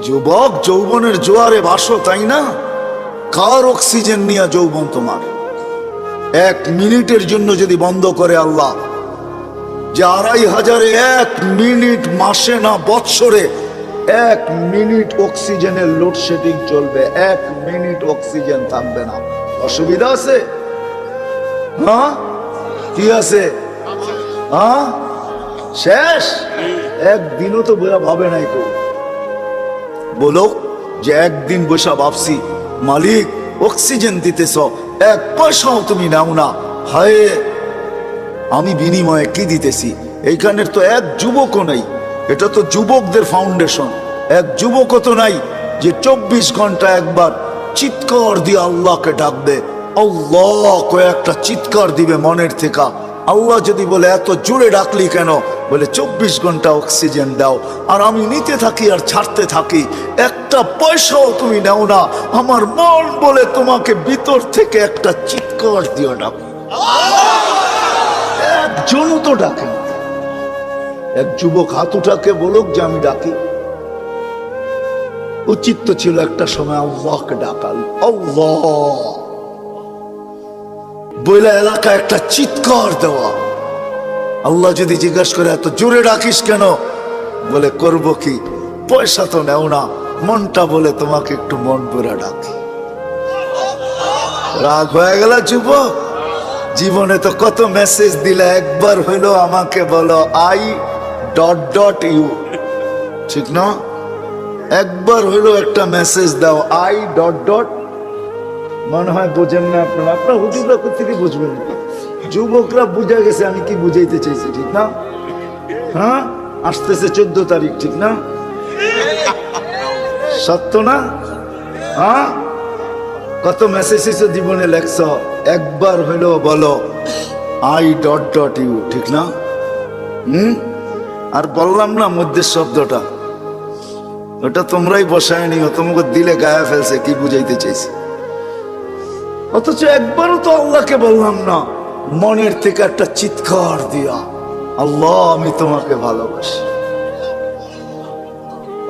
যুবক, যৌবনের জোয়ারে ভাসো, তাই না? কার অক্সিজেন নিয়ে যৌবন তোমার? 1 মিনিটের জন্য যদি বন্ধ করে আল্লাহ, যে 2500-এ 1 মিনিট, মাসে না বৎসরে 1 মিনিট অক্সিজেনের লোডশেডিং চলবে, 1 মিনিট অক্সিজেন থাকবে না, অসুবিধা আছে? হ্যাঁ, কি আছে? হ্যাঁ, শেষ। একদিনও তো ভাবে নাই কেউ। বলো যে একদিন বসা ভাবছি, মালিক অক্সিজেন দিতেছ, 1 পয়সাও তুমি নাও না, হায় আমি বিনিময়ে কি দিতেছি? এইখানের তো 1 যুবকও নাই। এটা তো যুবকদের ফাউন্ডেশন। 1 যুবকও তো নাই যে 24 ঘন্টা একবার চিৎকার দিয়ে আল্লাহকে ডাকবে। আল্লাহ কয়েকটা চিৎকার দিবে মনের থেকে। আল্লাহ যদি বলে এত জোরে ডাকলি কেন? বলে 24 ঘন্টা অক্সিজেন দাও, আর আমি নিতে থাকি আর ছাড়তে থাকি, 1টা পয়সাও তুমি নাও না। আমার মন বলে তোমাকে ভিতর থেকে একটা চিৎকার দিয়ে ডাক। একজনও তো ডাকে না। 1 যুবক হাত উঠাকে বলুক যে আমি ডাকি। উচিত তো ছিল একটা সময় আল্লাহকে ডাকাল, আল্লাহ বইলা এলাকায় একটা চিৎকার দেওয়া। আল্লাহ যদি জিজ্ঞাসা করে এত জোরে ডাকিস কেন? বলে করব কি, পয়সা তো নেও না, মনটা বলে তোমাকে একটু মন পুরা ডাকি। রাগ হয়ে গেল যুবক? জীবনে তো কত মেসেজ দিলে, একবার হইলো আমাকে বলো I.U, ঠিক না? একবার হইলো একটা মেসেজ দাও I. মনে হয় বোঝেন না আপনারা, আপনার হুজুররা কোথেকে বুঝবেন? যুবকরা বুঝে গেছে আমি কি বুঝাইতে চাইছি, ঠিক না? হ্যাঁ, আসতেছে 14 তারিখ, ঠিক না? সত্য না? হ্যাঁ, কত মেসেজ জীবনে লেখছ, একবার হইলো বলো I.U, ঠিক না? আর বললাম না মধ্যে শব্দটা, ওটা তোমরাই বসায় নিও, তোমাকে দিলে গায়ে ফেলছে কি বুঝাইতে চাইছি। অথচ একবারও তো আল্লাহকে বললাম না মনের থেকে একটা চিৎকার দিয়া, আল্লাহ আমি তোমাকে ভালোবাসি।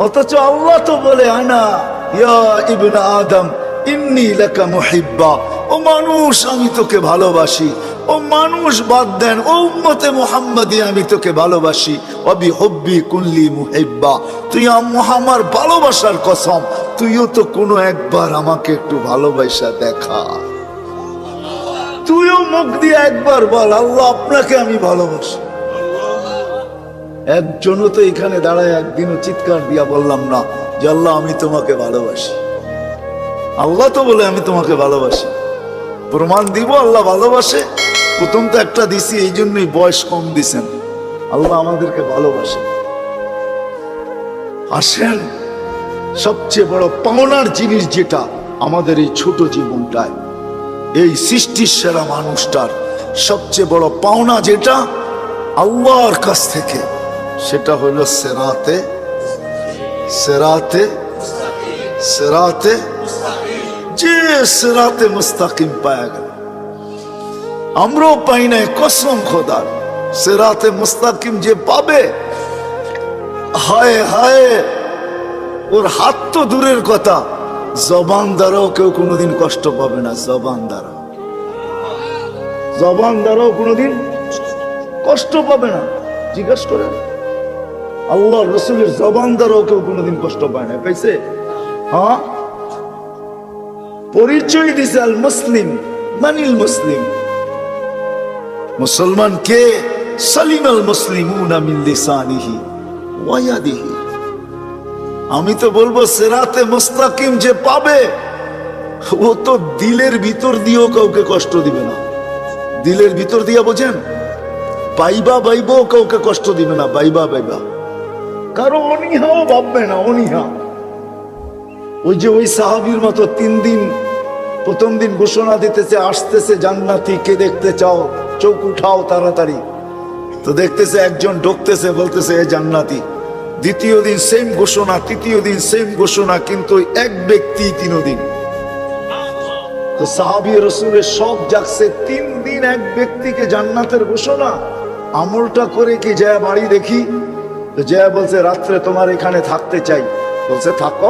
অথচ আল্লাহ তো বলে আনা ইয়া ইবনে আদম ইন্নী লাকা মুহিব্বা, ও মানুষ আমি তোকে ভালোবাসি। ও মানুষ বাদ দেন, ও উম্মতে মুহাম্মাদি আমি তোকে ভালোবাসি। অবি হব্বি কুল্লি মুহিব্বা, তুই আমার ভালোবাসার কসম, তুইও তো কোনো একবার আমাকে একটু ভালোবাসা দেখা। তুইও মুখ দিয়ে একবার বল আল্লাহ আপনাকে আমি ভালোবাসি। একজনও তো এখানে দাঁড়ায় একদিনও চিৎকার দিয়া বললাম না যে আল্লাহ আমি তোমাকে ভালোবাসি। আল্লাহ তো বলে আমি তোমাকে ভালোবাসি। প্রমাণ দিব আল্লাহ ভালোবাসে? প্রথম তো একটা দিছি, এই জন্যই বয়স কম দিছেন। আল্লাহ আমাদেরকে ভালোবাসে। আসেন, সবচেয়ে বড় পাওনার জিনিস যেটা আমাদের এই ছোট জীবনটায়, এই সৃষ্টির সেরা মানুষটার সবচেয়ে বড় পাওনা যেটা আল্লাহর কাছ থেকে, সেটা হলো সেরাতে সেরাতে সেরাতে যে সেরাতে মুস্তাকিম পায়া গেল। আমরাও পাই নাই, কসম খোদার। সেরাতে মুস্তাকিম যে পাবে, হায় হায়, ওর হাত তো দূরের কথা, জবান দ্বারাও কেউ কোনোদিন কষ্ট পাবে না। জবান দ্বারাও কোনোদিন কষ্ট পাবে না। জিজ্ঞাসা করেন, আল্লাহ রসুলের জবান দ্বারাও কেউ কোনোদিন কষ্ট পায় না, পাইছে? হ্যাঁ, পরিচয় দিছে আল মুসলিম, মানিল মুসলিম। মুসলমান কে? সালিম আল মুসলিমুনা মিন লিসানিহি ওয়া ইয়াদিহি। আমি তো বলবো সিরাতে মুস্তাকিম যে পাবে, ও তো দিলের ভিতর দিয়েও কাউকে কষ্ট দিবে না। দিলের ভিতর দিয়া বোঝেন, বাইবা বাইবও কাউকে কষ্ট দিবে না। বাইবা কারো অনীহাও ভাববে না, অনীহা। ওই যে ওই সাহাবীর মতো 3 দিন, প্রথম দিন ঘোষণা দিতেছে আসতেছে জান্নাতি, কে দেখতে চাও চোখ উঠাও তাড়াতাড়ি। তো দেখতেছে একজন ঢুকতেছে, বলতেছে এ জান্নাতি। দ্বিতীয় দিন সেম ঘোষণা, তৃতীয় দিন সেম ঘোষণা, কিন্তু এক ব্যক্তি 3 দিন। তো সাহাবী রাসূলের সব জাগছে, 3 দিন এক ব্যক্তিকে জান্নাতের ঘোষণা। আমলটা করে কি যায় বাড়ি দেখি? তো যায় বলছে রাত্রে তোমার এখানে থাকতে চাই। বলছে থাকো